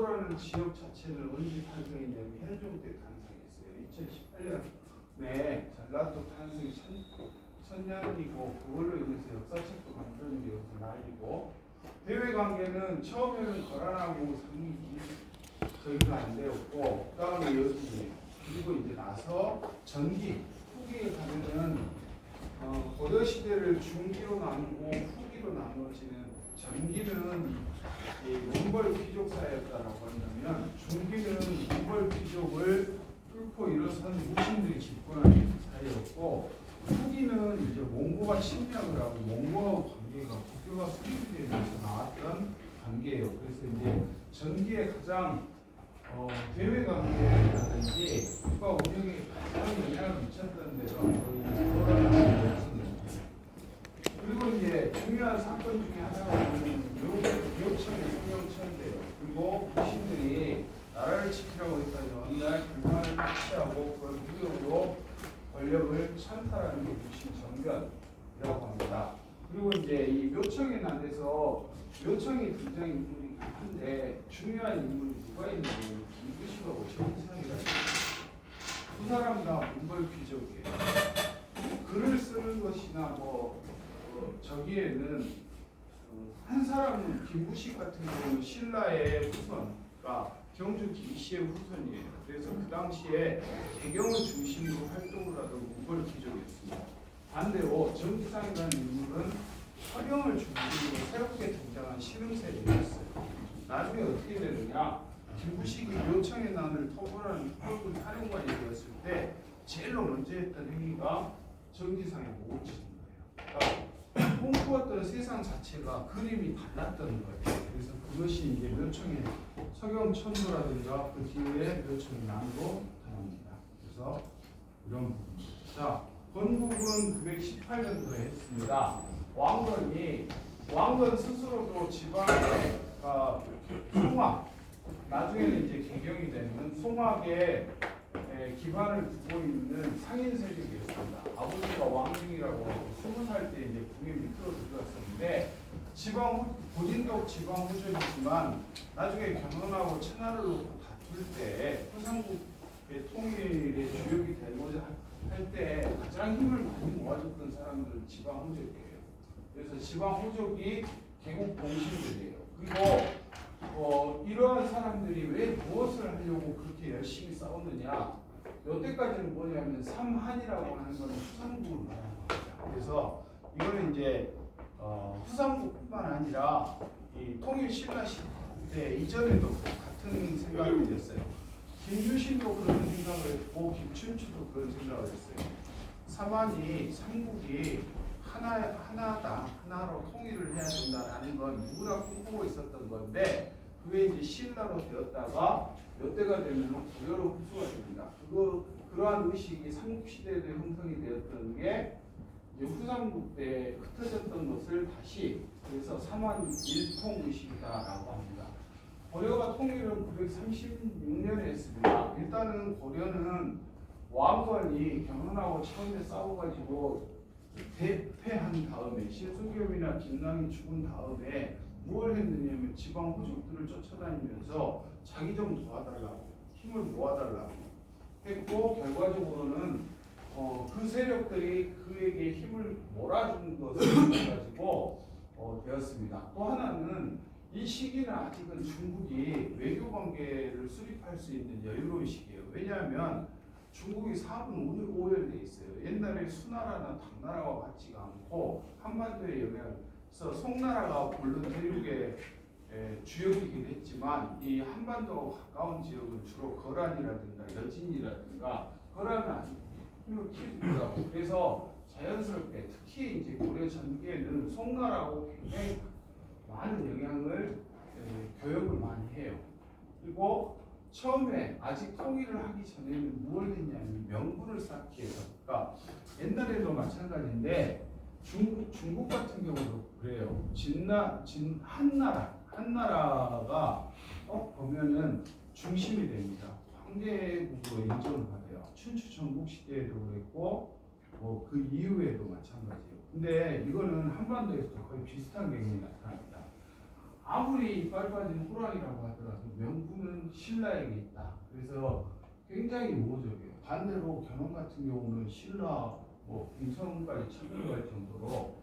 남도라는 지역 자체는 언제 탄생했냐면 현종 때 탄생했어요. 2018년에 전라도 탄생이 천년이고 그걸로 인해서 역사책도 만드는 게 여기서 나이고 대외 관계는 처음에는 거란하고 상이 저희가 안 되었고 그다음에 여기 그리고 이제 나서 전기 후기에 가면은 고려 시대를 중기로 나누고 후기로 나누어지는 전기는 이 몽골 귀족 사회였다라고 한다면 중기는 몽골 귀족을 뚫고 일어선 무신들이 집권하는 사회였고 후기는 이제 몽고가 침략을 하고 몽고와 관계가 국교가 수립되면서 나왔던 관계예요. 그래서 이제 전기의 가장 대외 관계라든지 국가 운영에 가장 영향을 미쳤던 데가 거의 그리고 이제 중요한 사건 중에 하나가 묘청의 성령천대예요. 그리고 무신들이 나라를 지키라고 했다니 어느 날 불만을 취하고 그런 무력으로 권력을 찬탈하는 게 무신 정변이라고 합니다. 그리고 이제 이 묘청의 난에서 묘청이 등장인물이 큰데 중요한 인물이 누가 있냐면 김구식하고 정상이라는 두 사람 다 몽골 귀족이에요. 글을 쓰는 것이나 저기에는 한 사람은 김구식 같은 경우는 신라의 후손과 경주 김씨의 후손이에요. 그래서 그 당시에 개경을 중심으로 활동을 하던 몽골 귀족이었습니다. 반대로 정지상이라는 인물은 서경을 중심으로 새롭게 등장한 신흥세력이었어요. 나중에 어떻게 되느냐? 김구식이 묘청의 난을 토벌하는 붉은 사령관이 되었을 때 제일로 먼저 했던 행위가 정지상에 목을 치는 거예요. 그러니까 꿈꾸었던 세상 자체가 그림이 달랐던 거예요. 그래서 그것이 이제 묘청의 서경천도라든가 그 뒤에 묘청의 난으로 나옵니다. 그래서 이런 부분입니다. 자, 건국은 918년도에 했습니다. 왕건 스스로도 지방의 송악, 나중에는 이제 개경이 되는 송악에 기반을 두고 있는 상인 세력이었습니다. 아버지가 왕중이라고 하고 20살 때 이제 궁에 밑으로 들어갔었는데 본인도 지방 후족이지만 나중에 견훤하고 천하를 놓고 다툴 때 후삼국의 통일의 주역이 되고자 할 때 가장 힘을 많이 모아줬던 사람들은 지방 후족이에요. 그래서 지방 후족이 개국 공신들이에요. 그리고 이러한 사람들이 왜 무엇을 하려고 그렇게 열심히 싸웠느냐? 여태까지는 뭐냐면 삼한이라고 하는 것은 후삼국을 말하는 겁니다. 그래서 이거는 이제 후삼국뿐만 아니라 이 통일 신라 시대 이전에도 같은 생각이 됐어요. 김유신도 그런 생각을 했고 김춘추도 그런 생각을 했어요. 삼한이 삼국이 하나로 통일을 해야 된다라는 건 누구나 꿈꾸고 있었던 건데 그게 이제 신라로 되었다가 몇 대가 되면 고려로 흡수가 됩니다. 그러한 의식이 삼국시대에도 형성이 되었던 게 이제 후삼국 때 흩어졌던 것을 다시 그래서 삼한 일통 의식이다라고 합니다. 고려가 통일은 936년에 했습니다. 일단은 고려는 왕건이 견훤하고 처음에 싸워가지고 대패한 다음에 신수겸이나 김낭이 죽은 다음에 뭘 했느냐면 지방 후족들을 쫓아다니면서 자기 좀 도와달라고 힘을 모아달라고 했고 결과적으로는 그 세력들이 그에게 힘을 몰아준 것을 가지고 되었습니다. 또 하나는 이 시기는 아직은 중국이 외교 관계를 수립할 수 있는 여유로운 시기예요. 왜냐하면 중국이 4분 5혈돼 있어요. 옛날에 수나라나 당나라와 같지가 않고 한반도의 영향에서 송나라가 물론 대륙의 주역이긴 했지만 이 한반도와 가까운 지역은 주로 거란이라든가 여진이라든가 거란은 아직 힘을 키우더라고. 그래서 자연스럽게 특히 이제 고려 전기에는 송나라하고 굉장히 많은 영향을 교역을 많이 해요. 그리고 처음에 아직 통일을 하기 전에는 무엇을 했냐면 명분을 쌓기 위해서 그러니까 옛날에도 마찬가지인데 중국 같은 경우도 그래요. 한나라가 보면은 중심이 됩니다. 황제국으로 인정을 받아요. 춘추 전국 시대에도 그랬고 그 이후에도 마찬가지예요. 근데 이거는 한반도에서도 거의 비슷한 경향이 나타납니다. 아무리 이빨 빠진 호랑이라고 하더라도 명분 신라에게 있다. 그래서 굉장히 우호적이에요. 반대로 견훤 같은 경우는 신라 뭐 공성까지 착륙할 정도로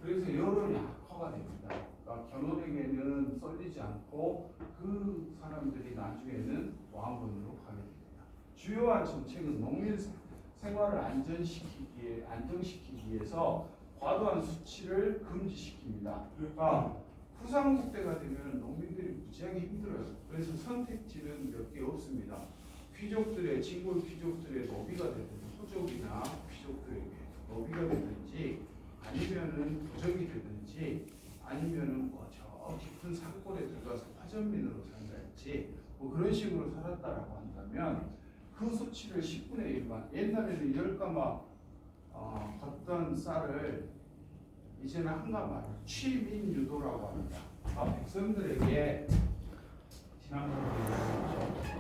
그래서 여론이 악화가 됩니다. 그러니까 견훤에게는 썰리지 않고 그 사람들이 나중에는 왕건으로 가게 됩니다. 주요한 정책은 농민 생활을 안정시키기 위해서 과도한 수치를 금지시킵니다. 그러니까 후삼국 때가 되면 농민들이 무지하게 힘들어요. 그래서 선택지는 몇 개 없습니다. 귀족들의 진골 귀족들의 노비가 되든지 호족이나 귀족들에게 노비가 되든지 아니면은 부적이 되든지 아니면은 뭐 저 깊은 산골에 들어가서 화전민으로 산다든지 뭐 그런 식으로 살았다라고 한다면 그 수치를 10분의 1만 옛날에는 10가마 걷던 쌀을 이제는 한 가마 취민유도라고 합니다. 백성들에게 지난번에 얘기했죠.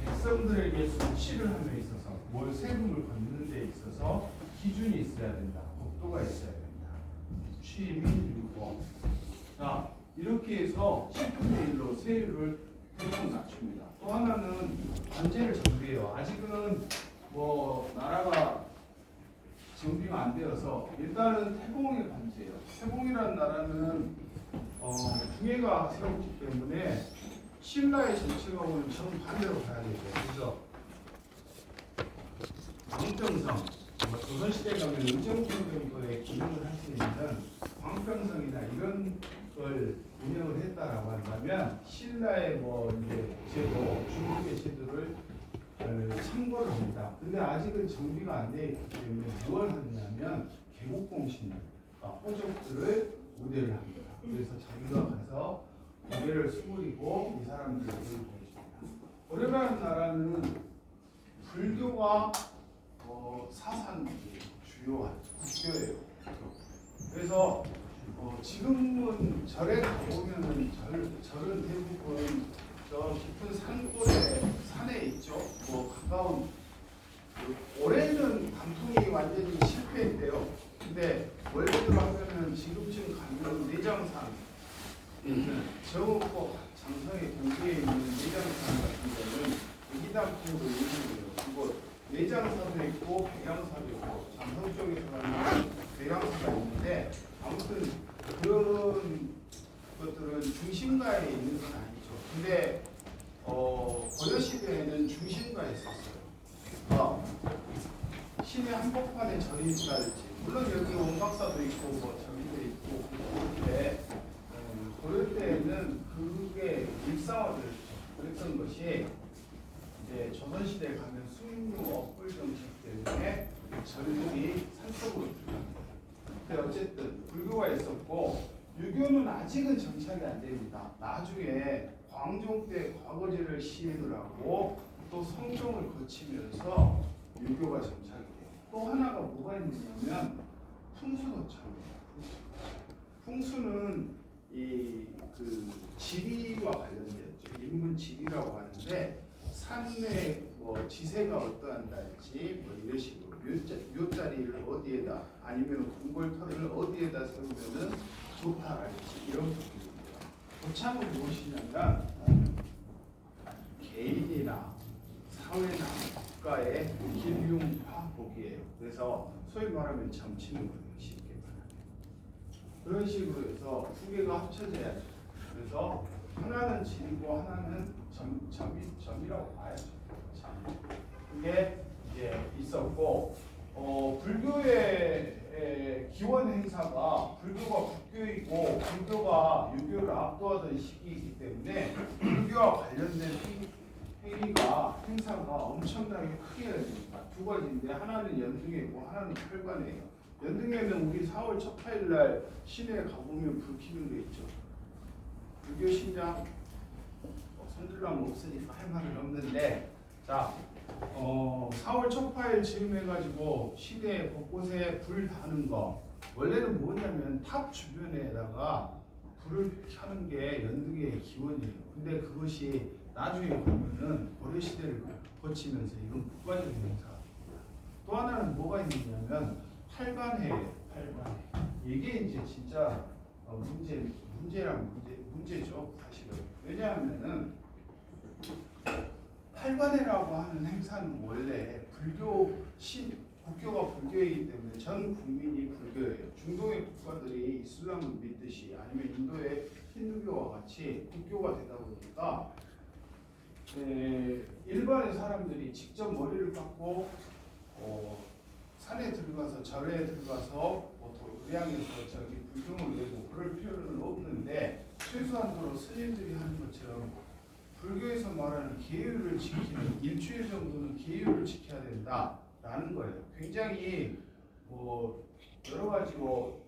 백성들에게 수치를 함에 있어서 뭘 세금을 걷는 데 있어서 기준이 있어야 된다. 법도가 있어야 된다. 취민유도. 자, 이렇게 해서 10분의 1로 세율을 대폭 낮춥니다. 또 하나는 관제를 정비해요. 아직은 뭐 나라가 정비가 안 되어서 일단은 태봉의 관제예요. 태봉이라는 나라는 중해가 세웠기 때문에 신라의 정책하고는 정반대로 가야 되죠. 그래서 광평성, 조선시대 가면 의정부정거에 기능을 할 수 있는 광평성이나 이런 걸 운영을 했다라고 한다면 신라의 뭐 이제 제도, 중국의 제도를 참고를 합니다. 근데 아직은 정비가 안 되어 있기 때문에 뭘 하냐면 개국공신, 호족들을 우대를 합니다. 그래서 자기가 가서 고개를 수그리고 이 사람들을 보여줍니다. 오레가는 나라는 불교가 사상이 주요한 국교예요. 그래서 지금은 절에 가보면은 절은 대부분 저 깊은 산골에 산에 있죠. 뭐 가까운 올해는 단풍이 완전히 실패했대요. 근데 원래대로 하면은 지금쯤 가면 내장산 저거 장성의 동기에 있는 내장산 같은 경우는 애기단풍으로 유명해요. 그리고 내장산도 있고 백양산도 있고 장성 쪽에서 가면 백양산가 있는데 아무튼 그런 것들은 중심가에 있는 건 아니죠. 근데 고려 시대에는 중심가에 있었어요. 시내 한복판에 절이 있다든지 물론 여기 원각사도 있고 뭐 저기도 있고 그런데 고려 때에는 그게 일상화됐죠. 그랬던 것이 이제 조선 시대에 가면 숭유 업불 정책 때문에 절들이 산속으로 들어갑니다. 근데 어쨌든 불교가 있었고 유교는 아직은 정착이 안 됩니다. 나중에 광종 때 과거제를 시행을 하고 또 성종을 거치면서 유교가 정착이 돼요. 또 하나가 뭐가 있느냐면 풍수도 참입니다. 풍수는 그 지리와 관련됐죠. 인문 지리라고 하는데 산의 뭐 지세가 어떠한다든지 뭐 이런 식으로 묘자리를 어디에다 아니면 궁궐터를 어디에다 세우면은 좋다랄지 이런 부분입니다. 고참은 무엇이냐면 개인이나 사회나 국가의 길흉화복이에요. 그래서 소위 말하면 점치는 거예요. 쉽게 말하면. 그런 식으로 해서 두 개가 합쳐져야죠. 그래서 하나는 질이고 하나는 점이라고 봐야죠. 점. 그게 이제 있었고 불교의 기원 행사가 불교가 국교이고 불교가 유교를 압도하던 시기이기 때문에 불교와 관련된 행사가 엄청나게 크게 해야 됩니다. 두 가지인데 하나는 연등이고 하나는 철관이에요. 연등에는 우리 4월 첫 화요일 날 시내에 가보면 불 켜는 게 있죠. 불교 신장 손들라면 없으니까 할 말은 없는데 자 4월 첫 화요일 즈음해가지고 시내 곳곳에 불 다는 거 원래는 뭐냐면 탑 주변에다가 불을 켜는 게 연등의 기원이에요. 근데 그것이 나중에 보면은 고려 시대를 거치면서 이건 국가적인 행사가 됩니다. 또 하나는 뭐가 있느냐면 팔관회예요. 팔관회. 이게 이제 진짜 문제죠. 사실은. 왜냐하면은 팔관회라고 하는 행사는 원래 국교가 불교이기 때문에 전 국민이 불교예요. 중동의 국가들이 이슬람을 믿듯이 아니면 인도의 힌두교와 같이 국교가 되다 보니까 일반의 사람들이 직접 머리를 깎고 산에 들어가서 절에 들어가서 의향에서 저기 불경을 내고 그럴 필요는 없는데 최소한도로 스님들이 하는 것처럼 불교에서 말하는 계율을 지키는 일주일 정도는 계율을 지켜야 된다라는 거예요. 굉장히 여러 가지 그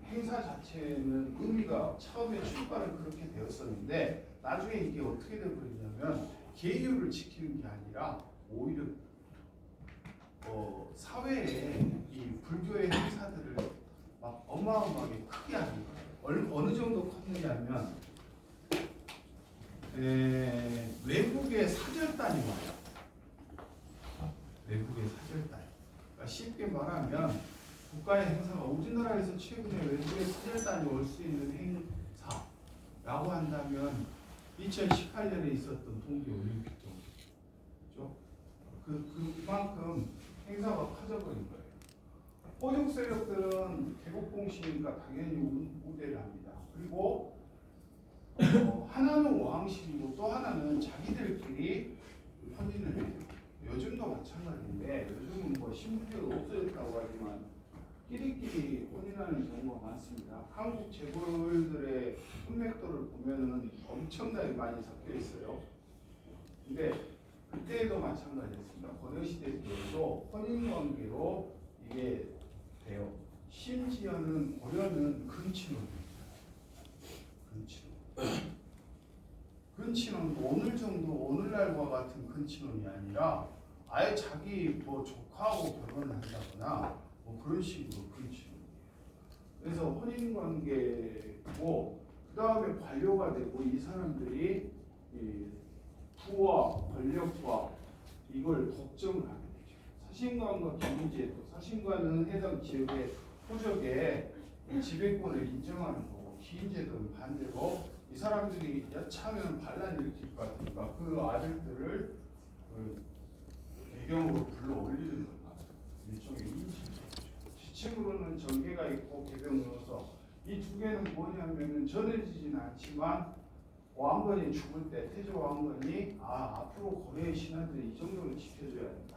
행사 자체는 의미가 처음에 출발은 그렇게 되었었는데 나중에 이게 어떻게 되버리냐면 계율을 지키는 게 아니라 오히려 사회에 이 불교의 행사들을 막 어마어마하게 크게 하는 거예요. 어느 정도 컸느냐면 외국의 사절단이 와요. 외국의 사절단. 그러니까 쉽게 말하면 국가의 행사가 우리나라에서 최근에 외국의 사절단이 올 수 있는 행사라고 한다면 2018년에 있었던 동계올림픽 정도. 그렇죠? 그만큼 행사가 커져버린 거예요. 호족 세력들은 개국공식이니까 당연히 우대를 합니다. 그리고 하나는 왕실이고 또 하나는 자기들끼리 헌신을 해요. 요즘도 마찬가지인데 요즘은 신분제가 없어졌다고 하지만 끼리끼리 혼인하는 경우가 많습니다. 한국 재벌들의 흑맥도를 보면은 엄청나게 많이 섞여 있어요. 근데 그때도 마찬가지였습니다. 고려시대 때에도 혼인관계로 이게 돼요. 심지어는 고려는 근친혼입니다. 근친혼 오늘날과 같은 근친혼이 아니라 아예 자기 조카하고 결혼을 한다거나 그런 식으로 근친혼이에요. 그래서 혼인관계고 그 다음에 관료가 되고 이 사람들이 이 부와 권력과 이걸 독점을 하게 되죠. 사신관과 기민제도, 사신관은 해당 지역의 호적의 지배권을 인정하는 거고 기인제도는 반대로 이 사람들이 여차하면 반란 일으킬 것 같으니까 그 아들들을 배경으로 불러 올리는 겁니다. 일종의 인식이죠. 지층으로는 정계가 있고 개병으로서 이 두 개는 뭐냐면은 전해지지는 않지만 왕건이 죽을 때 태조 왕건이 앞으로 고려의 신하들이 이 정도는 지켜줘야 된다.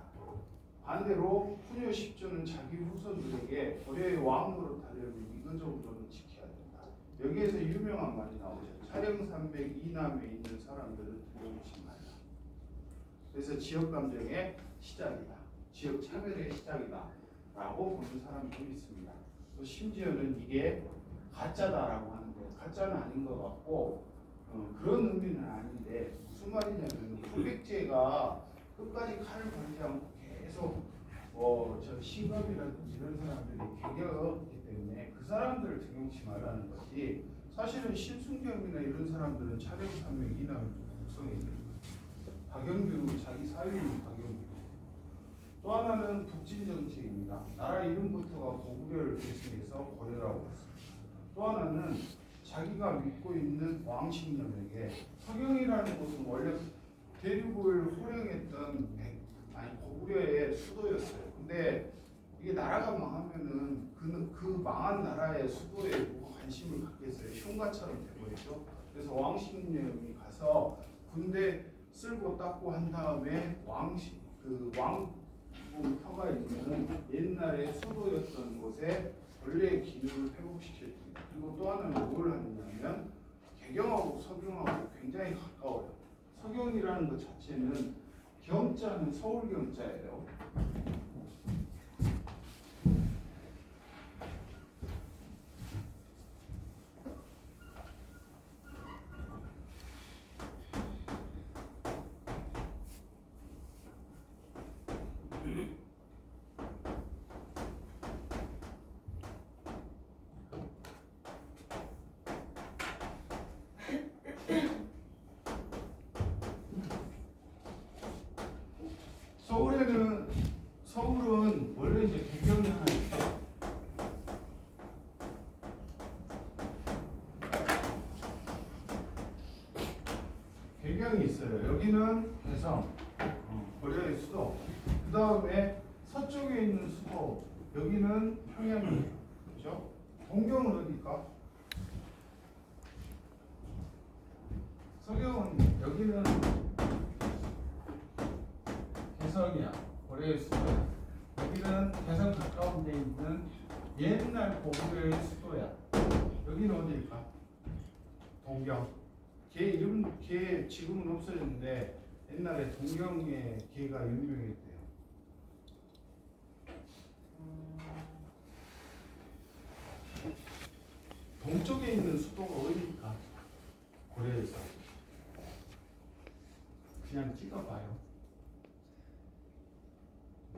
반대로 훈요 10조는 자기 후손들에게 고려의 왕으로 타려면 이건 정도는 지켜야 된다. 여기에서 유명한 말이 나오죠. 차령산맥 이남에 있는 사람들은 두려우지 말라. 그래서 지역 감정의 시작이다. 지역 차별의 시작이다. 라고 보는 사람들이 있습니다. 또 심지어는 이게 가짜다라고 하는데 가짜는 아닌 것 같고 그런 의미는 아닌데 무슨 말이냐면 후백제가 끝까지 칼을 걸지 않고 계속 저 신검이라든지 이런 사람들이 개겨었기 때문에 그 사람들을 등용치 말라는 거지 사실은 신순겸이나 이런 사람들은 차령산맥 이남을 국성에 있는 거예요. 박영규 자기 사위인 박영규. 또 하나는 북진 정책입니다. 나라 이름부터가 고구려를 계승해서 고려라고 했습니다. 또 하나는 자기가 믿고 있는 왕신념에게 서경이라는 곳은 원래 대륙을 호령했던 고구려의 수도였어요. 근데 이게 나라가 망하면은 그 망한 나라의 수도에 누가 관심을 갖겠어요. 흉가처럼 돼버리죠. 그래서 왕신념이 가서 군대 쓸고 닦고 한 다음에 왕터가 있는 옛날에 수도였던 곳에 원래의 기능을 회복시켜줍니다. 그리고 또 하나는 뭘 하느냐면 개경하고 서경하고 굉장히 가까워요. 서경이라는 것 자체는 경자는 서울 경자예요. 있어요. 여기는 개성, 고려의 수도. 그 다음에 서쪽에 있는 수도, 여기는 평양이에요. 그죠? 동경은 어디일까? 서경은 여기는 개성이야. 고려의 수도야. 여기는 개성 가까운 데 있는 옛날 고구려의 수도야. 여기는 어디일까? 동경. 걔 지금은 없어졌는데 옛날에 동경의 걔가 유명했대요. 동쪽에 있는 수도가 어디일까? 고려에서. 그냥 찍어봐요.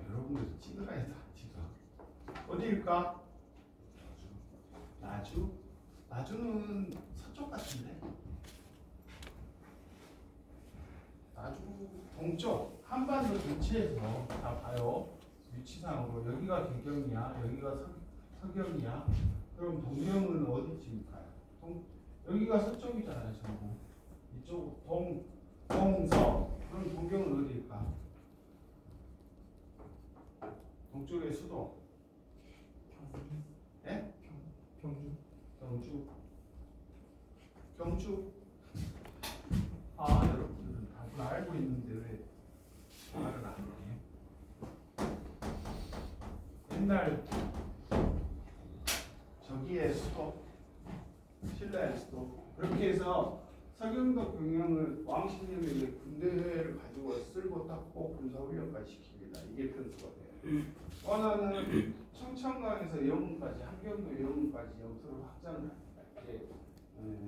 여러분들 찍으라 해서 찍어. 어디일까? 나주? 나주는 서쪽 같은데? 나주 동쪽 한반도 전체에서 다 봐요. 위치상으로 여기가 개경이야, 여기가 서경이야. 그럼 동경은 어디쯤일까요? 여기가 서쪽이잖아요, 전부. 이쪽 동서. 그럼 동경은 어디일까? 동쪽의 수도. 예? 경주. 아, 여러분들은 다 알고 있는데 왜 말을 안 해? 옛날 저기의 수도, 신라의 수도. 그렇게 해서 서경덕 경영을 왕신님에게 군대를 가지고 쓸고 닦고 군사훈련까지 시킵니다. 이게 편수가 돼요. 또 하나는 청천강에서 영흥까지, 함경도 영흥까지 영토를 확장을 이렇게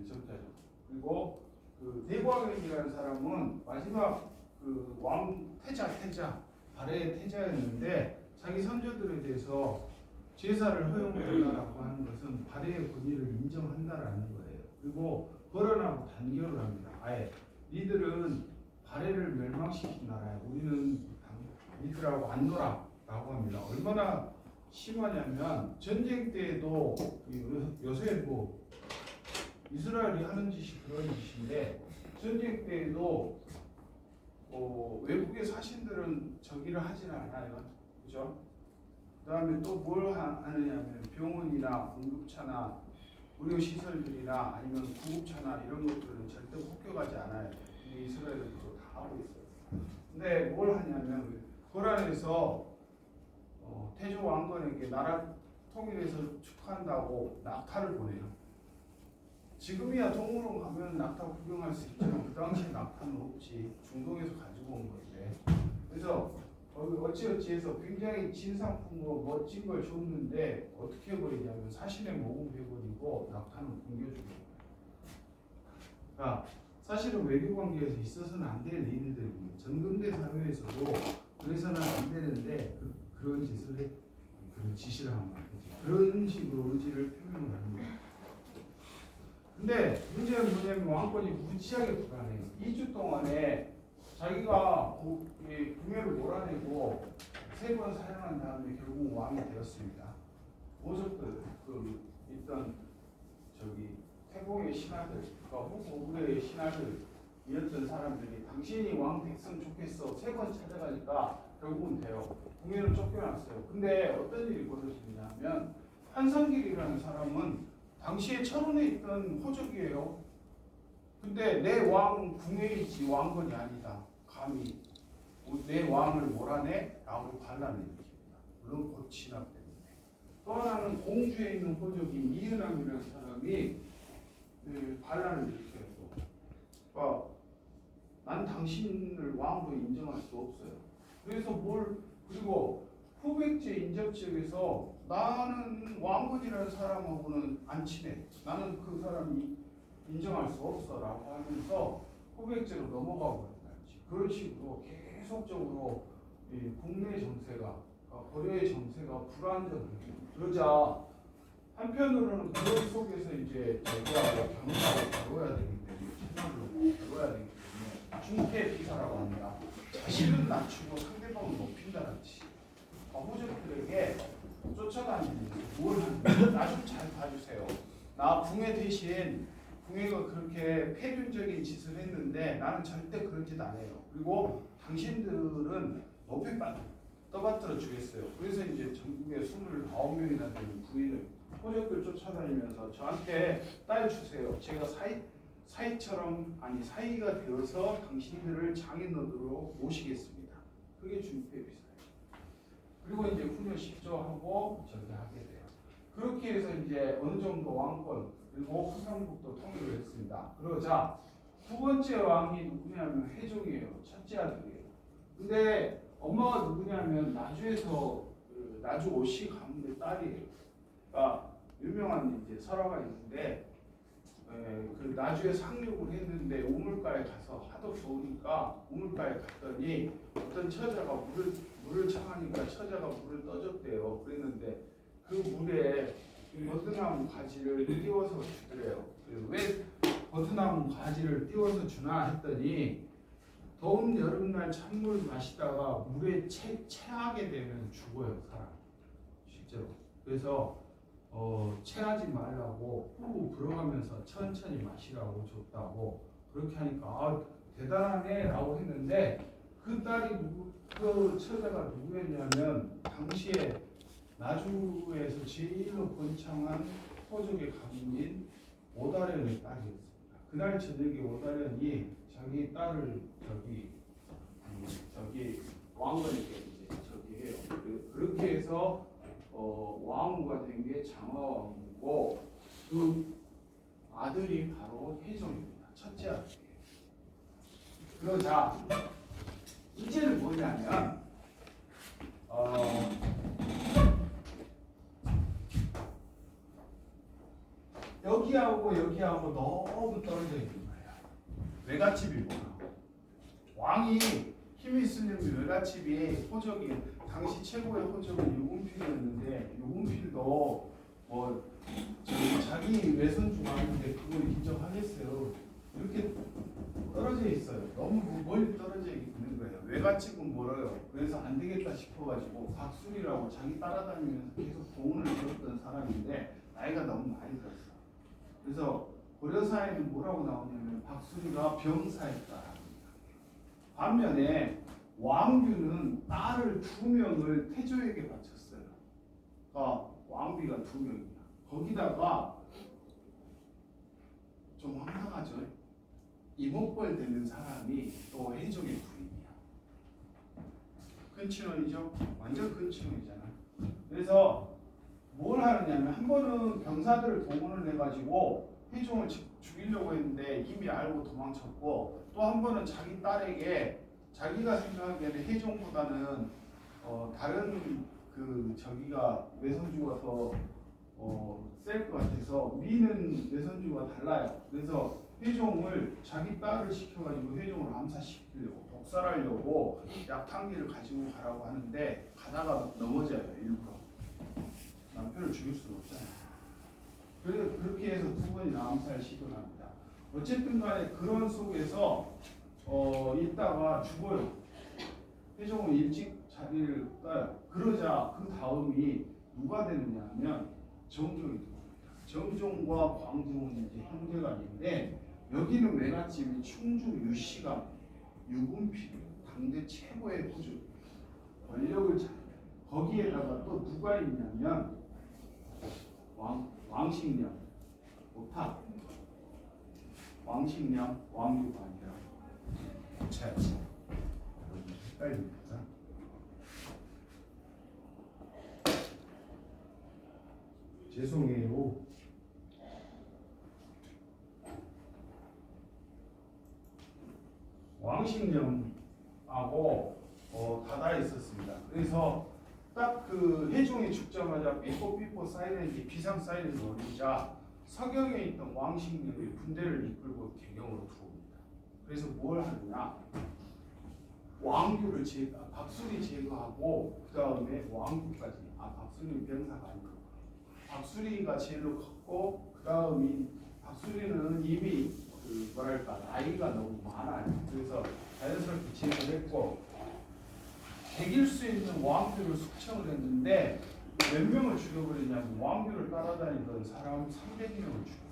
점자죠. 그리고 그 대광현이라는 사람은 마지막 그 왕 태자 발해의 태자였는데 자기 선조들에 대해서 제사를 허용한다라고 하는 것은 발해의 권위를 인정한다라는 거예요. 그리고 거론하고 단결을 합니다. 아예 니들은 발해를 멸망시킨 나라야. 우리는 니들하고 안 놀아라고 합니다. 얼마나 심하냐면 전쟁 때에도 요새 뭐 이스라엘이 하는 짓이 그런 짓인데 전쟁 때에도 외국의 사신들은 저기를 하지는 않아요. 그죠? 그 다음에 또 뭘 하느냐면 병원이나 응급차나 의료시설들이나 아니면 구급차나 이런 것들은 절대 폭격하지 않아요. 이스라엘은 그거 다 하고 있어요. 근데 뭘 하냐면 거란에서 태조 왕건에게 나라 통일해서 축하한다고 낙타를 보내요. 지금이야 동물원 가면 낙타 구경할 수 있지만 그 당시에 낙타는 없지. 중동에서 가지고 온 건데. 그래서 어찌어찌해서 굉장히 진상품으로 멋진 걸 줬는데 어떻게 해버리냐면 사실에 모금해버리고 낙타는 굶겨주고. 그러니까 사실은 외교관계에서 있어서는 안 될 일들입니다. 전근대 사회에서도 그래서는 안 되는데 그런 짓을 해, 그런 지시를 하면 안 되지. 그런 식으로 의지를 표명을 합니다. 근데 문제는 뭐냐면 왕권이 무지하게 불안해요. 2주 동안에 자기가 궁예를 몰아내고 3번 사냥한 다음에 결국 왕이 되었습니다. 모습들 있던 저기 태공의 신하들, 그러니까 후고구려의 신하들이었던 사람들이 당신이 왕 됐으면 좋겠어 3번 찾아가니까 결국은 돼요. 궁예를 쫓겨났어요. 근데 어떤 일이 벌어지냐면 한성길이라는 사람은 당시에 철원에 있던 호족이에요. 근데 내 왕 궁예이지 왕건이 아니다. 감히 내 왕을 몰아내? 라고 반란을 일으킵니다. 물론 곧 진압 때문에. 또 하나는 공주에 있는 호족이 이은왕이라는 사람이 반란을 일으켰고, 그러니까 난 당신을 왕으로 인정할 수 없어요. 그래서 그리고 후백제 인접 지역에서 나는 왕건이라는 사람하고는 안 친해. 나는 그 사람이 인정할 수 없어라고 하면서 후백제로 넘어가고 있는 거지. 그런 식으로 계속적으로 국내 정세가 고려의 정세가 불안정해요. 그러자 한편으로는 그런 속에서 이제 제거하고 경험하고 다뤄야 되기 때문에 채널로 다뤄야 되기 때문에 중태 비사라고 합니다. 자신은 낮추고 상대방을 높인다는 뜻이. 호족들에게 쫓아다니면서 뭘 하는지 나 좀 잘 봐주세요. 나 궁예 대신 궁예가 그렇게 폐륜적인 짓을 했는데 나는 절대 그런 짓 안 해요. 그리고 당신들은 높이 떠받들어 주겠어요. 그래서 이제 전국에 29명이나 되는 부인을 호적들 쫓아다니면서 저한테 딸 주세요. 제가 사이처럼 아니 사이가 되어서 당신들을 장인어른으로 모시겠습니다. 그게 준폐 비사예요. 그리고 이제 훈요 십조하고 저기 하게 돼요. 그렇게 해서 이제 어느 정도 왕권 그리고 후삼국도 통일을 했습니다. 그러자 두 번째 왕이 누구냐면 해종이에요. 첫째 아들이에요. 근데 엄마가 누구냐면 나주에서 나주 오씨 가문의 딸이에요. 그러니까 유명한 이제 설화가 있는데 그 나주에 상륙을 했는데 우물가에 가서 하도 더우니까 우물가에 갔더니 어떤 처자가 물을 청하니까 처자가 물을 떠줬대요. 그랬는데 그 물에 버드나무 가지를 띄워서 주더래요. 왜 버드나무 가지를 띄워서 주나 했더니 더운 여름날 찬물 마시다가 물에 체하게 되면 죽어요, 사람. 실제로. 그래서 체하지 말라고 후 불어가면서 천천히 마시라고 줬다고 그렇게 하니까 대단하네 라고 했는데 그 딸이 그 처자가 누구였냐면 당시에 나주에서 제일로 번창한 호족의 가문인 오다련의 딸이었습니다. 그날 저녁에 오다련이 자기 딸을 저기 왕건에게 이제 저기 해요. 그렇게 해서 왕후가 된 게 장화왕후고 그 아들이 바로 혜종입니다. 첫째 아들이에요. 그러자 이제는 뭐냐면 여기하고 너무 떨어져 있는 거예요. 외갓집이 뭐야? 왕이 힘이 있으려면 외갓집이 호적이 당시 최고의 호적은 유분필이었는데 유분필도 뭐 자기 외손주가 아닌데 그걸 인정하겠어요. 이렇게 떨어져 있어요. 너무 멀리 떨어져 있는 거예요. 외갓집은 멀어요. 그래서 안 되겠다 싶어가지고 박술이라고 자기 따라다니면서 계속 돈을 벌었던 사람인데 나이가 너무 많이 들었어. 그래서 고려사에는 뭐라고 나오냐면 박술이가 병사였다. 반면에 왕규는 딸을 2명을 태조에게 바쳤어요. 그러니까 왕비가 2명이야. 거기다가 좀 황당하죠. 이목벌 되는 사람이 또 해종의 부인이야. 큰 친언이죠. 완전 큰 친언이잖아. 그래서 뭘 하느냐면 한 번은 병사들을 동원을 해가지고 해종을 죽이려고 했는데 이미 알고 도망쳤고 또 한 번은 자기 딸에게 자기가 생각하기에는 해종보다는 다른 그 저기가 외손주가 더 셀 것 같아서 미는 외손주가 달라요. 그래서 회종을 자기 딸을 시켜가지고 회종을 암살시키려고 독살하려고 약탕기를 가지고 가라고 하는데 가다가 넘어져요. 일부러 남편을 죽일 수는 없잖아요. 그래서 그렇게 해서 2번이나 암살 시도를 합니다. 어쨌든 간에 그런 속에서 있다가 죽어요. 회종은 일찍 자리를 떠요. 그러자 그 다음이 누가 되느냐 하면 정종이 됩니다. 정종과 광종은 이제 형제간인데 여기는 외갓집이 충주 유씨가 유분필이에요. 당대 최고의 호주 권력을 잘 거기에다가 또 누가 있냐면 왕식령 오탑 왕식령 왕유가 아니라 차였지. 헷갈립니다. 죄송해요. 왕식령하고 다다 있었습니다. 그래서 딱 그 해종이 죽자마자 삐뽀삐뽀 사이렌이 비상 사이렌이 울리자 서경에 있던 왕식령이 군대를 이끌고 개경으로 들어옵니다. 그래서 뭘 하느냐? 왕규를 박술이 제거하고 그 다음에 왕규까지. 박술이는 병사가 아니고 박술이가 제일로 컸고 그 다음이 박술이는 이미 그 뭐랄까 나이가 너무 많아요. 그래서 자연스럽게 제거했고 개길 수 있는 왕규를 숙청을 했는데 몇 명을 죽여버리냐면 왕규를 따라다니던 사람 300명을 죽였어요.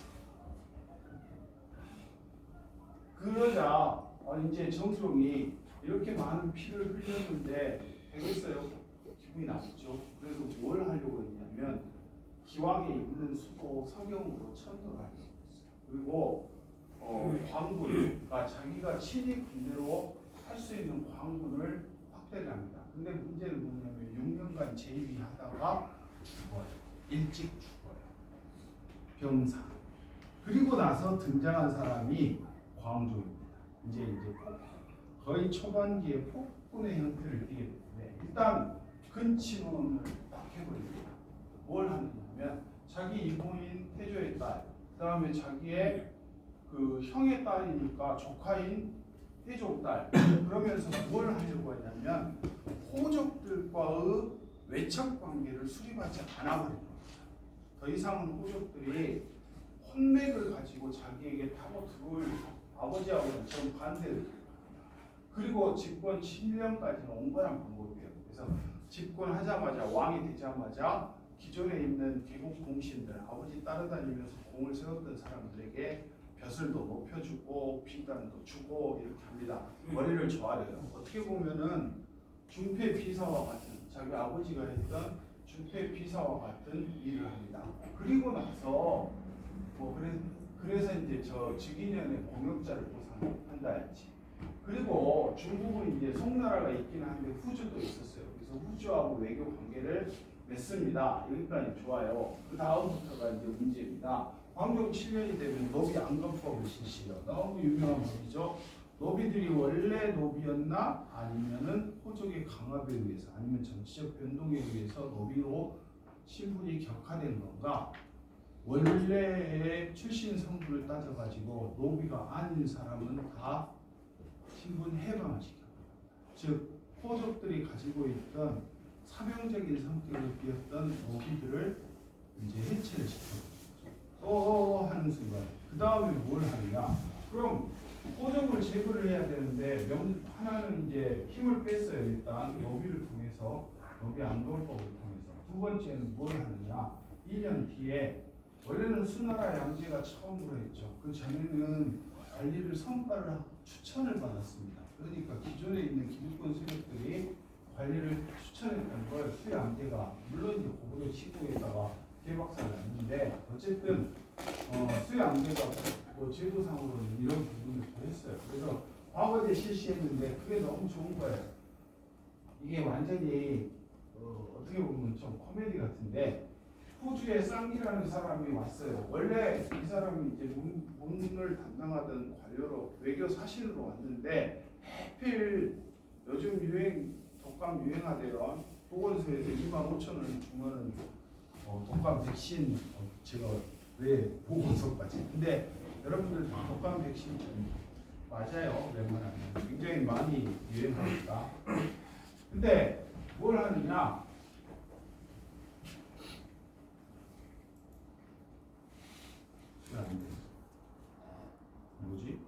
그러자 이제 정종이 이렇게 많은 피를 흘렸는데 되겠어요? 기분이 나쁘죠. 그래서 뭘 하려고 했냐면 기왕에 있는 수도 서경으로 천도하려고 했어요. 그리고 광군, 자기가 친위 군대로 할 수 있는 광군을 확대를 합니다. 근데 문제는 뭐냐면 6년간 재위하다가 죽어요. 일찍 죽어요. 병사. 그리고 나서 등장한 사람이 광종입니다. 이제 거의 초반기에 폭군의 형태를 띠게 되는데 일단 근친혼을 딱 해버립니다. 뭘 하느냐면 자기 이모인 태조의 딸, 그 다음에 자기의 그 형의 딸이니까 조카인 태조 딸, 그러면서 뭘 하려고 했냐면 호족들과의 외척 관계를 수립하지 않아버린 겁니다. 더 이상은 호족들이 혼맥을 가지고 자기에게 타고 들어올 아버지하고는 정반대를. 그리고 집권 7년까지는 온건한 방법이에요. 그래서 집권하자마자 왕이 되자마자 기존에 있는 개국 공신들, 아버지 따라다니면서 공을 세웠던 사람들에게 벼슬도 높여주고 빈단도 주고 이렇게 합니다. 머리를 조아려요. 어떻게 보면은 중패 비사와 같은, 자기 아버지가 했던 중패 비사와 같은 일을 합니다. 그리고 나서 그래서 이제 저 즉위년에 공역자를 보상한다 했지. 그리고 중국은 이제 송나라가 있긴 한데 후주도 있었어요. 그래서 후주하고 외교 관계를 맺습니다. 여기까지 좋아요. 그 다음부터가 이제 문제입니다. 광종 7년이 되면 노비 안건법을 실시해요. 너무 유명한 법이죠. 노비들이 원래 노비였나 아니면은 호족의 강압에 의해서 아니면 정치적 변동에 의해서 노비로 신분이 격화된 건가? 원래의 출신 성분을 따져가지고 노비가 아닌 사람은 다 신분 해방을 시켜요. 즉 호족들이 가지고 있던 사병적인 성격을 띠었던 노비들을 이제 해체를 시켜요. 하는 순간 그 다음에 뭘 하느냐? 그럼 호족을 제거를 해야 되는데 하나는 이제 힘을 뺐어요. 일단 노비를 통해서 노비 안건법을 통해서. 두 번째는 뭘 하느냐? 1년 뒤에 원래는 수나라 양제가 처음으로 했죠. 그 전에는 관리를 성과를 하고 추천을 받았습니다. 그러니까 기존에 있는 기득권 세력들이 관리를 추천했던 걸 수양제가 물론 이제 고구려 시국에다가 개박살을 났는데 어쨌든 수양제가 뭐 제도상으로는 이런 부분을 보였어요. 그래서 과거에 실시했는데 그게 너무 좋은 거예요. 이게 완전히 어떻게 보면 좀 코미디 같은데 호주에 쌍기라는 사람이 왔어요. 원래 이 사람이 이제 문을 담당하던 관료로 외교 사신으로 왔는데 하필 요즘 독감 유행하대요. 보건소에서 25,000원 주면은 독감 백신 제가 왜 보건소까지? 근데 여러분들 독감 백신 맞아요. 웬만하면 굉장히 많이 유행하니까. 근데 뭘 하느냐? 안 돼. 뭐지?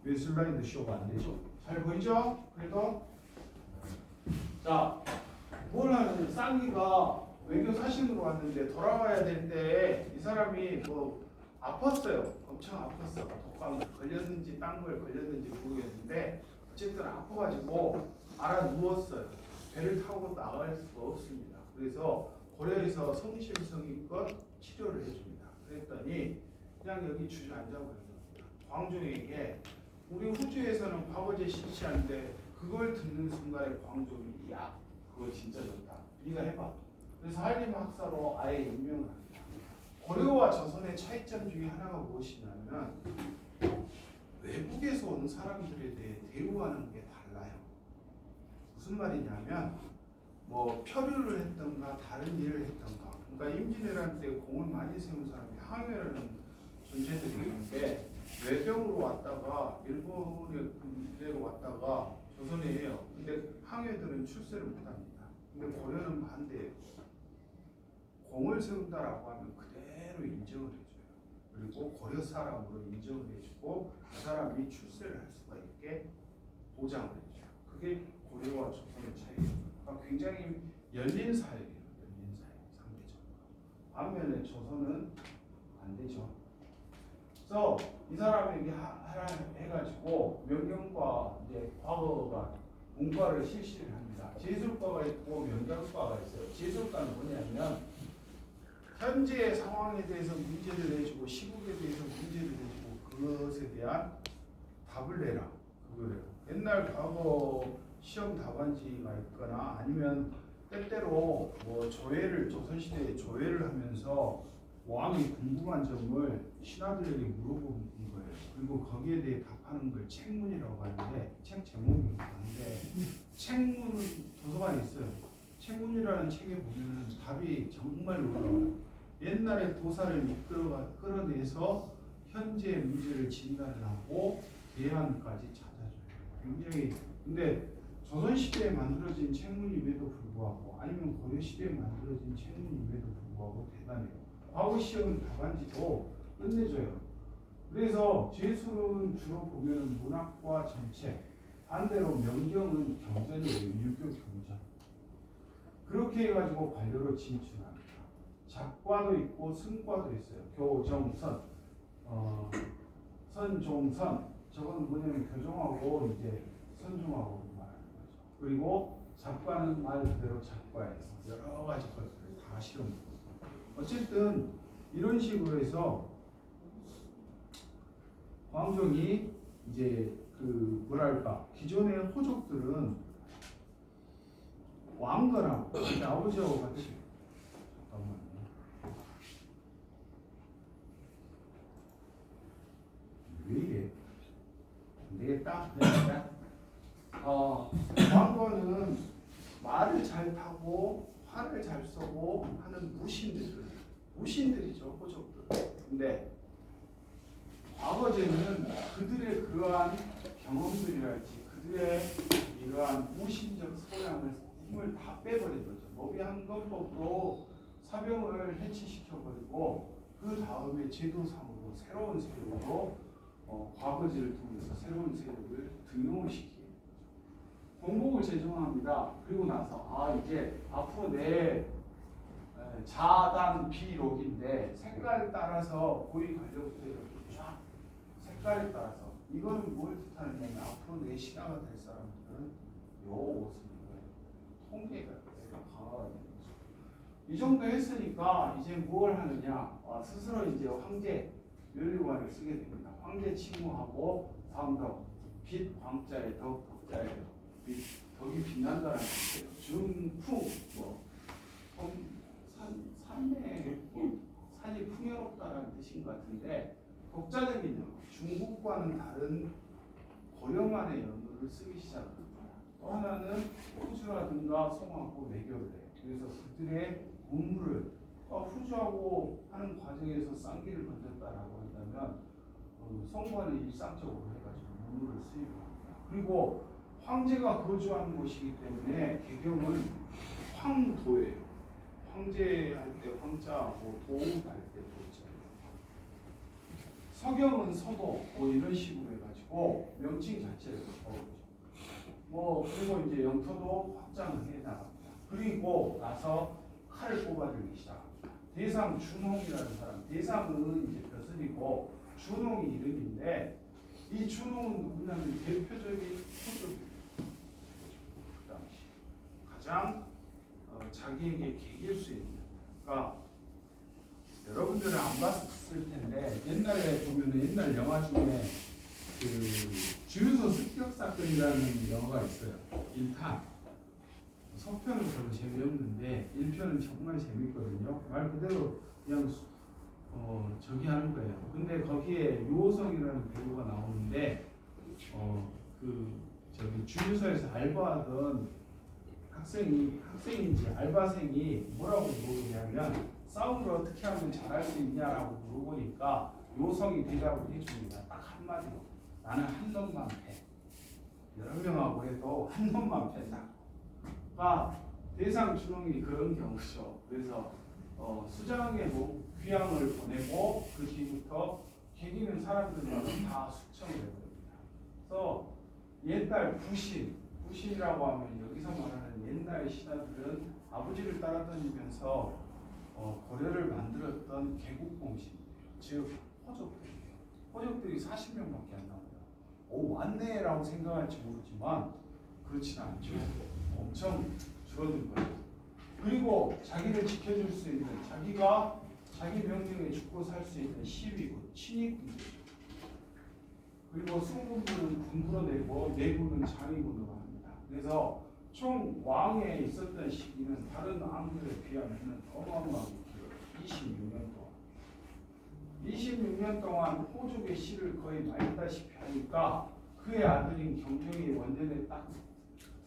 왜 슬라이드 쇼가 안 되죠? 잘 보이죠? 그래도 자, 뭘 하는 쌍기가 외교 사신으로 왔는데 돌아와야 될 때 이 사람이 뭐 아팠어요. 엄청 아팠어. 독감 걸렸는지 딴 걸 걸렸는지 모르겠는데 어쨌든 아파가지고 알아 누웠어요. 배를 타고 나갈 수가 없습니다. 그래서 고려에서 성심성의껏 치료를 해줍니다. 그랬더니 그냥 여기 주저앉아버린 겁니다. 광종에게 우리 호주에서는 과거제 실시하는데 그걸 듣는 순간에 광종이 야 그거 진짜 좋다. 네가 해봐. 그래서 한림 학사로 아예 임명을 합니다. 고려와 조선의 차이점 중에 하나가 무엇이냐면 외국에서 온 사람들에 대해 대우하는 게 달라요. 무슨 말이냐면 뭐 표류를 했던가 다른 일을 했던가. 그러니까 임진왜란 때 공을 많이 세운 사람이 항해라는 존재들이 있는데 외병으로 왔다가 일본에 군대로 왔다가 조선이에요. 근데 항해들은 출세를 못합니다. 근데 고려는 반대예요. 공을 세운다라고 하면 그대로 인정을 해줘요. 그리고 고려 사람으로 인정을 해주고 그 사람이 출세를 할 수가 있게 보장을 해줘요. 그게 고려와 조선의 차이예요. 그러니까 굉장히 열린 사회예요. 열린 사회 상대적으로. 반면에 조선은 안 되죠. 그래서 그래서 이 사람에게 하라 해가지고 명령과 이제 과거가 문과를 실시를 합니다. 제술과가 있고 명령과가 있어요. 제술과는 뭐냐면 현재의 상황에 대해서 문제를 내주고 시국에 대해서 문제를 내주고 그것에 대한 답을 내라. 그거래요. 옛날 과거 시험 답안지가 있거나 아니면 때때로 뭐 조회를 조선시대에 조회를 하면서 왕이 궁금한 점을 신하들에게 물어보는 거예요. 그리고 거기에 대해 답하는 걸 책문이라고 하는데 책 제목이 하는데 책문은 도서관에 있어요. 책문이라는 책에 보면 답이 정말 놀라워요. 옛날에 도사를 끌어내서 현재 문제를 진단을 하고 대안까지 찾아줘요. 굉장히 근데 조선시대에 만들어진 책문임에도 불구하고 아니면 고려시대에 만들어진 책문임에도 불구하고 대단해요. 과거 시험 답안지도 끝내줘요. 그래서 제술은 주로 보면 문학과 정책, 반대로 명경은 경전이에요. 유교 경전. 그렇게 해가지고 관료로 진출합니다. 작과도 있고 승과도 있어요. 교정선, 선종선. 저건 뭐냐면 교정하고 이제 선종하고 말하는 거죠. 그리고 작과는 말 그대로 작과에서 여러 가지 것들을 다 실험. 어쨌든 이런 식으로 해서 광종이 이제 그 뭐랄까 기존의 호족들은 왕건하고 아버지하고 같이 잠깐만요. 왜 이래? 안 되겠다. 왕건은 말을 잘 타고 활을 잘 쏘고 하는 무신들이죠, 호족들. 근데 과거제는 그들의 그러한 경험들이랄지 그들의 이러한 무신적 소양을 힘을 다 빼버린 거죠. 노비한건법으로 사병을 해체시켜버리고 그 다음에 제도상으로 새로운 세력으로 과거제를 통해서 새로운 세력을 등용을 시키는 거죠. 공복을 제정합니다. 그리고 나서 이제 앞으로 내 자단 비록인데 색깔에 따라서 고위 관료부터 이렇게 쫙 색깔에 따라서 이거는 뭘 뜻하느냐면 앞으로 내 신하가 될 사람들은 요 옷을 입어요. 통계가 강화가 되는 거죠. 이 정도 했으니까 이제 뭘 하느냐? 스스로 이제 황제 윤리관을 쓰게 됩니다. 황제 칭호하고 상덕 빛 광자의 덕 덕자의 덕 빛 덕이 빛난다는 뜻이에요. 중풍 산내 산이 풍요롭다라는 뜻인 것 같은데 독자적인 영어 중국과는 다른 고령만의 연어를 쓰기 시작합니다. 또 하나는 후주라든가 송하고 매교를 해요. 그래서 그들의 문물을 후주하고 하는 과정에서 쌍기를 건졌다라고 한다면 송관이 일상적으로 해가지고 문물을 수입합니다. 그리고 황제가 거주하는 곳이기 때문에 개경은 황도예요. 황제할 때 황자하고 도할 때 도자. 서경은 서도 이런 식으로 해가지고 명칭 자체를 바꿔보죠. 그리고 이제 영토도 확장을 해 나갑니다. 그리고 나서 칼을 뽑아들기 시작합니다. 대상 준홍이라는 사람. 대상은 이제 벼슬이고 준홍이 이름인데 이 준홍은 누구냐면 대표적인 호족입니다. 그 당시 가장 자기에게 개길 수 있는. 그러니까 여러분들은 안 봤을 텐데 옛날에 보면 옛날 영화 중에 그 주유소 습격 사건이라는 영화가 있어요. 1탄. 속편은 별로 재미없는데 1편은 정말 재밌거든요. 말 그대로 그냥 저기 하는 거예요. 근데 거기에 유호성이라는 배우가 나오는데 그 저기 주유소에서 알바하던 학생인지 알바생이 뭐라고 물어보냐면 싸움을 어떻게 하면 잘할 수 있냐라고 물어보니까 요성이 대답을 해줍니다. 딱 한마디로 나는 한 놈만 패. 여러 명하고 해도 한 놈만 팬다. 대상 준홍이 그런 경우죠. 그래서 수장의 귀향을 보내고 그 뒤부터 개기는 사람들은 다 숙청을 해버립니다. 그래서 옛날 부신이라고 하면 여기서 말하는 옛날 신하들은 아버지를 따라다니면서 고려를 만들었던 개국공신이에요. 즉 호족들이에요. 호적들이 40명밖에 안 나와요. 오, 많네라고 생각할지 모르지만 그렇지는 않죠. 엄청 줄어든 거예요. 그리고 자기를 지켜줄 수 있는, 자기가 자기 명령에 죽고 살 수 있는 시위군, 친위군들. 그리고 승군부는 군부로 내고 내부는 장위군으로 합니다. 그래서 총 왕에 있었던 시기는 다른 왕들에 비하면 어마어마하게 길어요. 26년 동안. 26년 동안 호족의 씨를 거의 말다시피 하니까 그의 아들인 경종이 원전에 딱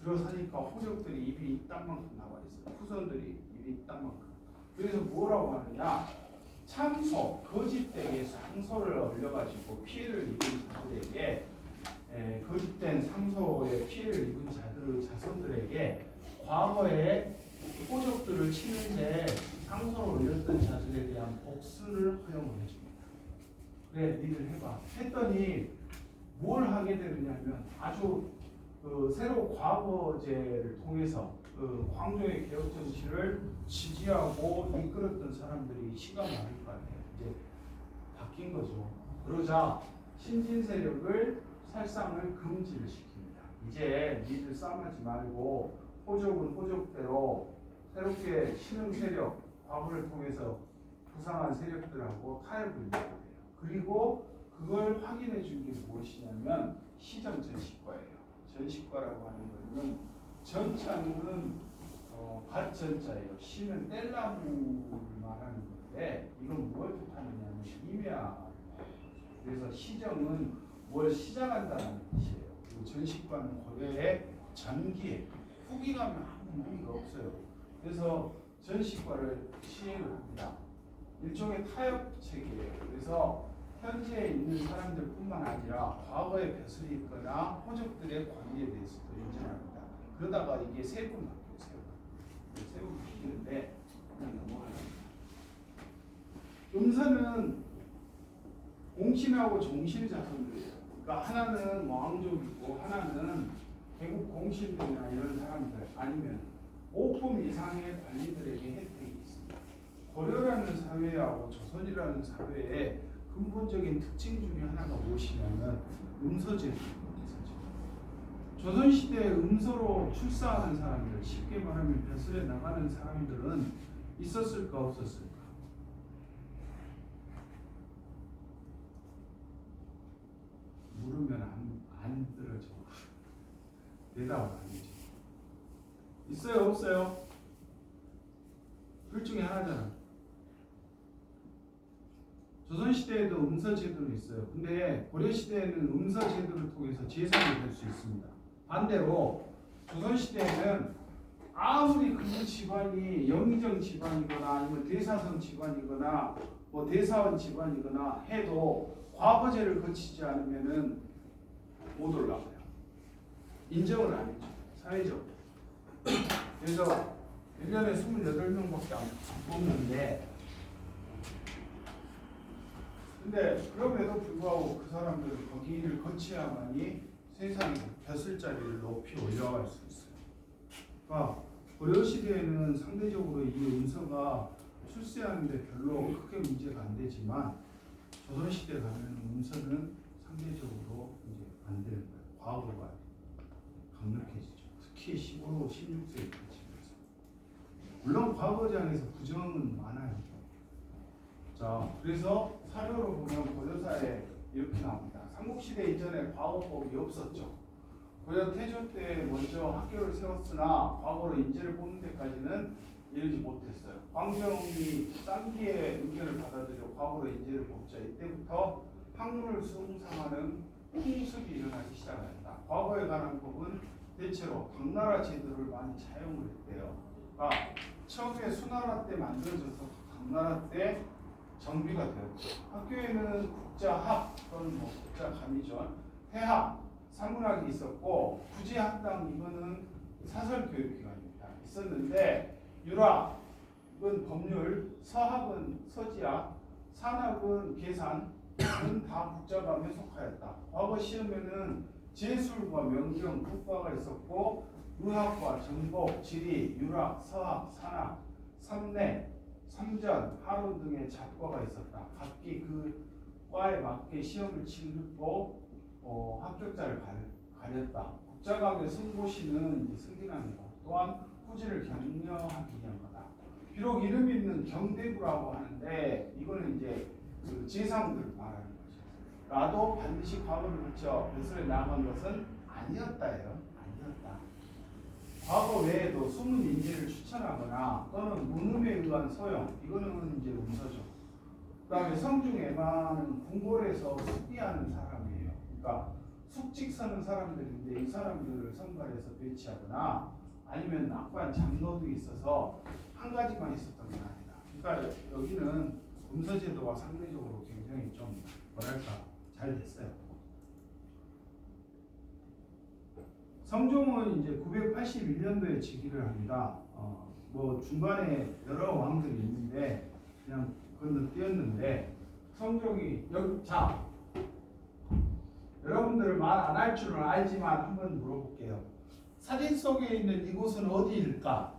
들어서니까 호족들이 입이 이딴만큼 나와 있어요. 후손들이 입이 이딴만큼. 그래서 뭐라고 하느냐? 참소, 거짓되게 상소를 올려가지고 피해를 입은 자들에게 거짓된 상소에 피해를 입은 자손들에게 과거에 호족들을 치는데 상소를 올렸던 자들에 대한 복수를 허용을 해줍니다. 그래, 니들 해봐. 했더니 뭘 하게 되느냐면 아주 새로 과거제를 통해서 광종의 개혁 정치를 지지하고 이끌었던 사람들이 시간 많을 거 아니에요. 이제 바뀐 거죠. 그러자 신진 세력을 살상을 금지를 시킵니다. 이제 니들 싸움하지 말고 호족은 호족대로 새롭게 신흥 세력, 과거를 통해서 부상한 세력들하고 타협을 이루게 돼요. 그리고 그걸 확인해 준 게 무엇이냐면 시정 전시과예요. 전시과라고 하는 것은 전자는 밭전자예요. 시는 뗄나무를 말하는 건데 이건 뭘 뜻하느냐면 임야. 그래서 시정은 뭘 시작한다는 뜻이에요. 그리고 전시과는 고려의 전기에 후기 가면 아무 의미가 없어요. 그래서 전시과를 시행을 합니다. 일종의 타협 체계예요. 그래서 현재에 있는 사람들뿐만 아니라 과거의 벼슬이 있거나 호족들의 관계에 대해서도 인정합니다. 그러다가 이게 세 분 바뀌어요. 세 분 바뀌는데 그냥 넘어가겠습니다. 음서는 공신하고 종신 자손들이에요. 그러니까 하나는 왕족이고 하나는 개국 공신들이나 이런 사람들 아니면 5품 이상의 관리들에게 혜택이 있습니다. 고려라는 사회하고 조선이라는 사회의 근본적인 특징 중에 하나가 무엇이냐면 음서제도입니다. 조선시대에 음서로 출사하는 사람들, 쉽게 말하면 벼슬에 나가는 사람들은 있었을까 없었을까? 물으면 안 들어져. 대답은 아니죠. 있어요 없어요? 둘 중에 하나잖아. 조선시대에도 음서제도는 있어요. 근데 고려시대에는 음서제도를 통해서 재산이 될 수 있습니다. 반대로 조선시대에는 아무리 그 집안이 영의정 집안이거나 아니면 대사성 집안이거나 뭐 대사원 집안이거나 해도 과거제를 거치지 않으면은 못 올라가요. 인정을 안 해줘. 사회적으로. 그래서 1년에 28명밖에 안 뽑는데 근데 그럼에도 불구하고 그 사람들은 거기를 거쳐야만이 세상의 벼슬자리를 높이 올라갈 수 있어요. 그러니까 고려시대에는 상대적으로 이 음서가 출세하는데 별로 크게 문제가 안 되지만 조선시대 가면 음서는 상대적으로 이제 안 되는 거예요. 과거가 강력해지죠. 특히 15, 16세기까지. 물론 과거장에서 부정은 많아요. 자, 그래서 사료로 보면 고려사에 이렇게 나옵니다. 삼국시대 이전에 과거법이 없었죠. 고려 태조 때 먼저 학교를 세웠으나 과거로 인재를 뽑는 데까지는 이르지 못했어요. 광종이 쌍기의 의견을 받아들여 과거로 인재를 뽑자. 이때부터 학문을 숭상하는 풍습이 일어나기 시작합니다. 과거에 관한 법은 대체로 당나라 제도를 많이 차용을 했대요. 그러니까 처음에 수나라 때 만들어져서 당나라 때 정비가 되었죠. 학교에는 국자학 또는 뭐 국자감이죠. 해학, 사문학이 있었고 구제학당 이거는 사설교육기관입니다. 있었는데 유학 이건 법률, 서학은 서지학, 산학은 계산은 다 국자감에 속하였다. 과거 시험에는 제술과 명경, 국과가 있었고 의학과 정복, 지리, 유학, 서학, 산학, 삼례, 삼전, 하론 등의 잡과가 있었다. 각기 그 과에 맞게 시험을 치르고 합격자를 가렸다. 국자학의 승고시는 이제 승진합니다. 또한 후지를 격려하기 위한 거다. 비록 이름 있는 경대부라고 하는데 이거는 이제 그 재상들을 말하는 거죠. 나도 반드시 과거를 거쳐 배설에 나간 것은 아니었다예요. 아니었다. 과거 외에도 숨은 인재를 추천하거나 또는 문음에 의한 소용, 이거는 이제 문서죠. 그 다음에 성중에만은 궁궐에서 숙비하는 사람이에요. 그러니까 숙직 서는 사람들인데 이 사람들을 선발해서 배치하거나 아니면 낙관 장로도 있어서 한 가지만 있었던 건 아니다. 그러니까 여기는 문서제도와 상대적으로 굉장히 좀 뭐랄까 잘 됐어요. 성종은 이제 981년도에 즉위를 합니다. 뭐 중간에 여러 왕들이 있는데 그냥 건너뛰었는데 성종이 여기 자 여러분들 말 안 할 줄은 알지만 한번 물어볼게요. 사진 속에 있는 이곳은 어디일까?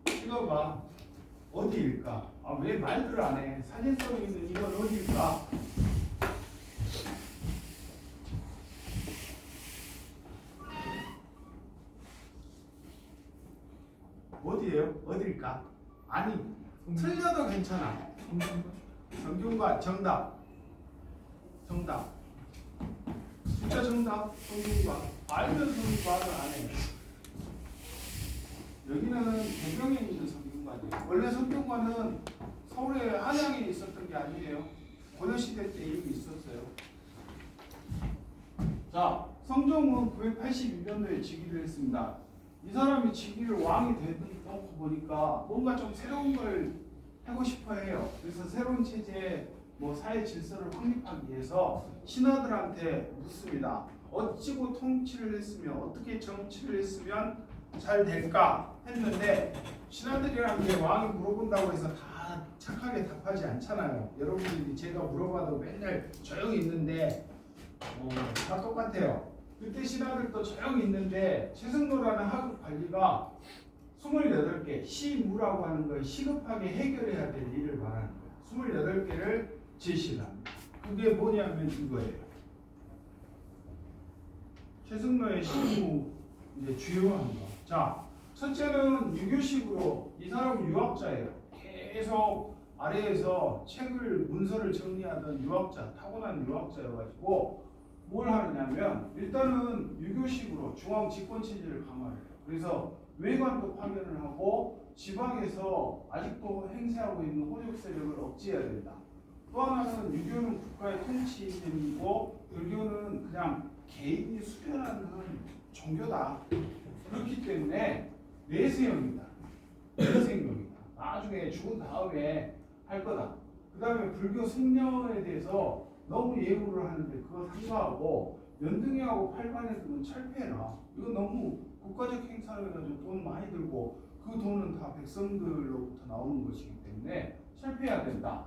찍어봐. 어디일까? 아, 왜 말들을 안 해? 사진 속에 있는 이건 어디일까? 어디예요? 어딜까? 아니, 틀려도 괜찮아. 성균관 정답. 정답. 진짜 정답. 성균관. 알면서 말을 안 해. 여기는 대경에 있는 성균관이에요. 원래 성균관은 서울에 한양에 있었던 게 아니에요. 고려시대 때 이미 있었어요. 자, 성종은 981년도에 즉위를 했습니다. 이 사람이 즉위를 왕이 되고 보니까 뭔가 좀 새로운 걸 하고 싶어 해요. 그래서 새로운 체제, 뭐 사회 질서를 확립하기 위해서 신하들한테 묻습니다. 어찌고 통치를 했으면, 어떻게 정치를 했으면 잘 될까 했는데 신하들이란 게 왕이 물어본다고 해서 다 착하게 답하지 않잖아요. 여러분들이 제가 물어봐도 맨날 조용히 있는데 다 똑같아요. 그때 신하들도 조용히 있는데 최승로라는 하급 관리가 28개 시무라고 하는 걸 시급하게 해결해야 될 일을 말하는 거예요. 28개를 제시를 합니다. 그게 뭐냐면 이거예요. 최승로의 시무 이제 주요한 거. 자, 첫째는 유교식으로 이 사람은 유학자예요. 계속 아래에서 책을 문서를 정리하던 유학자, 타고난 유학자여가지고 뭘 하느냐면 일단은 유교식으로 중앙 집권 체제를 강화해요. 그래서 외관도 파견을 하고 지방에서 아직도 행세하고 있는 호족 세력을 억제해야 된다. 또 하나는 유교는 국가의 통치이고 불교는 그냥 개인이 수련하는 종교다. 그렇기 때문에 내세형이다. 내생명이다. 나중에 죽은 다음에 할 거다. 그 다음에 불교 승려에 대해서 너무 예우를 하는데 그거 삼가하고 연등이하고 팔관에 두면 철폐해라. 이거 너무 국가적 행사해가지고 돈 많이 들고 그 돈은 다 백성들로부터 나오는 것이기 때문에 철폐해야 된다.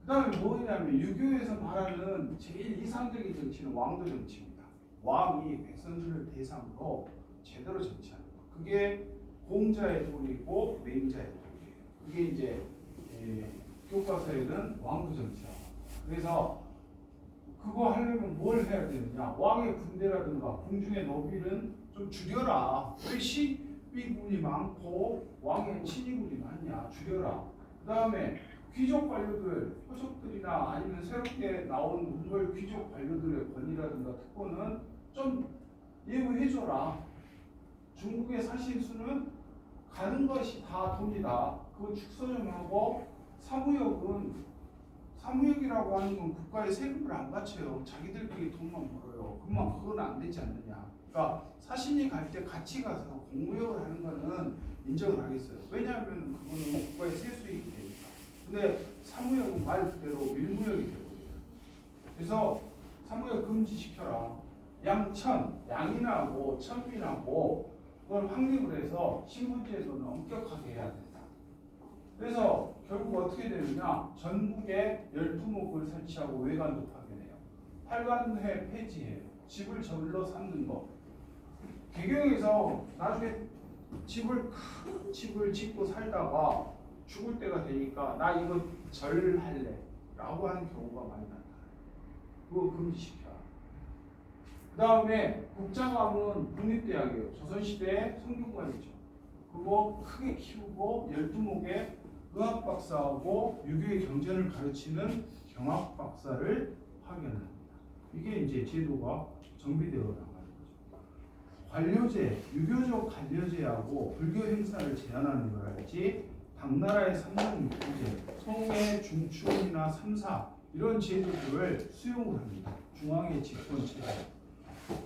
그 다음에 뭐냐면 유교에서 말하는 제일 이상적인 정치는 왕도 정치입니다. 왕이 백성들을 대상으로 제대로 정치하는 거. 그게 공자의 도리고 맹자의 도리예요. 그게 이제 교과서에는 왕도 정치라고. 그래서 그거 하려면 뭘 해야 되느냐? 왕의 군대라든가 궁중의 노비는 좀 줄여라. 왜 시비군이 많고 왕의 친위군이 많냐? 줄여라. 그 다음에 귀족 관료들, 호족들이나 아니면 새롭게 나온 몽골 귀족 관료들의 권위라든가 특권은 좀 예우해줘라. 중국의 사실수는 가는 것이 다 돈이다. 그거 축소 좀 하고 사무역이라고 하는 건 국가의 세금을 안 바쳐요. 자기들끼리 돈만 벌어요. 그러면 그건 안 되지 않느냐. 그러니까 사신이 갈 때 같이 가서 공무역을 하는 거는 인정을 하겠어요. 왜냐하면 그거는 국가의 세수익이 되니까. 근데 사무역은 말 그대로 밀무역이 되거든요. 그래서 사무역 금지시켜라. 양인하고 천민하고 그걸 확립을 해서 신분제도는 엄격하게 해야 된다. 그래서 결국 어떻게 되느냐? 전국에 12목을 설치하고 외관도 파견해요. 팔관회 폐지해요. 집을 저물러 삼는 거. 개경에서 나중에 큰 집을 짓고 살다가 죽을 때가 되니까 나 이거 절할래 라고 하는 경우가 많이 나타나요. 그거 금지시켜. 그 다음에 국자감은 국립대학이에요. 조선시대 성균관이죠. 그거 크게 키우고 12목의 의학 박사하고 유교의 경전을 가르치는 경학 박사를 파견합니다. 이게 이제 제도가 정비되어 나가는 거죠. 관료제, 유교적 관료제하고 불교 행사를 제한하는 거랄지 당나라의 삼명육부제, 성의 중추원이나 삼사 이런 제도들을 수용을 합니다. 중앙의 집권체제.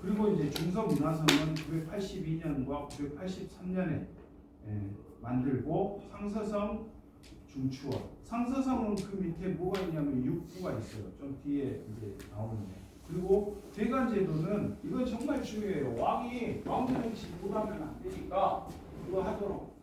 그리고 이제 중서문화성은 982년과 983년에 만들고 상서성, 중추원. 상서성은 그 밑에 뭐가 있냐면 육부가 있어요. 좀 뒤에 이제 나오는데. 그리고 대관제도는 이건 정말 중요해요. 왕이 왕정치 못하면 안 되니까 그거 하도록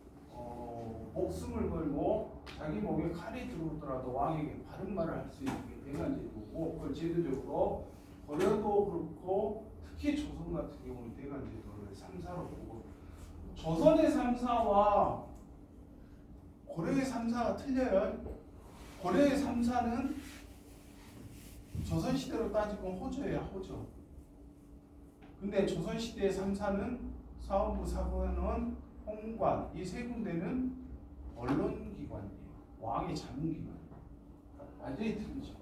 목숨을 걸고 자기 목에 칼이 들어오더라도 왕에게 바른 말을 할 수 있는 게 대관제도고, 그걸 제도적으로 고려도 그렇고 특히 조선 같은 경우는 대관제도를 3사로 보고, 조선의 3사와 고려의 3사가 틀려요. 고려의 3사는 조선시대로 따지면 호조예요, 호조. 근데 조선시대의 3사는 사원부, 사관원, 홍관 이 세 군데는 언론기관이에요. 왕의 자문기관. 완전히 틀리죠.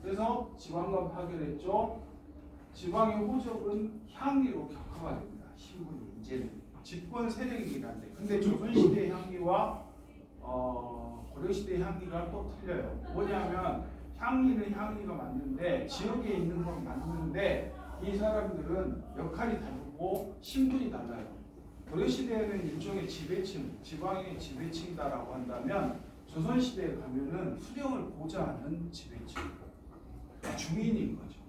그래서 지방관 파견했죠. 지방의 호적은 향리로 격화가 됩니다. 신분이 이제는 집권 세력이긴 한데, 근데 조선시대 향리와 고려시대 향리가 또 틀려요. 뭐냐면 향리는 향리가 맞는데 지역에 있는 건 맞는데 이 사람들은 역할이 다르고 신분이 달라요. 고려시대에는 일종의 지배층, 지방의 지배층이다라고 한다면 조선시대에 가면은 수령을 보좌하는 지배층, 중인인 거죠.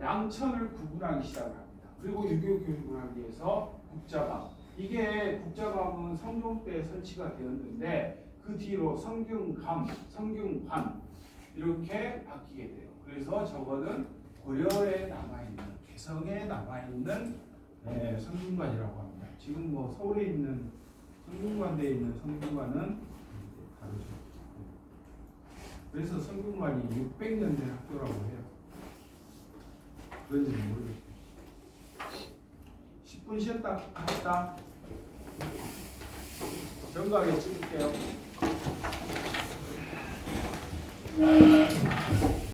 양천을 구분하기 시작을 합니다. 그리고 유교 교육을 하기 위해서 국자감. 이게 국자감은 성종 때 설치가 되었는데 그 뒤로 성균감, 성균관 이렇게 바뀌게 돼요. 그래서 저거는 고려에 남아있는, 개성에 남아있는 성균관이라고 합니다. 지금 뭐 서울에 있는 성균관대에 있는 성균관은 다르죠. 그래서 성균관이 600년 된 학교라고 해요. 그런지는 모르겠어요. 10분 쉬었다 갔다 정각에 찍을게요.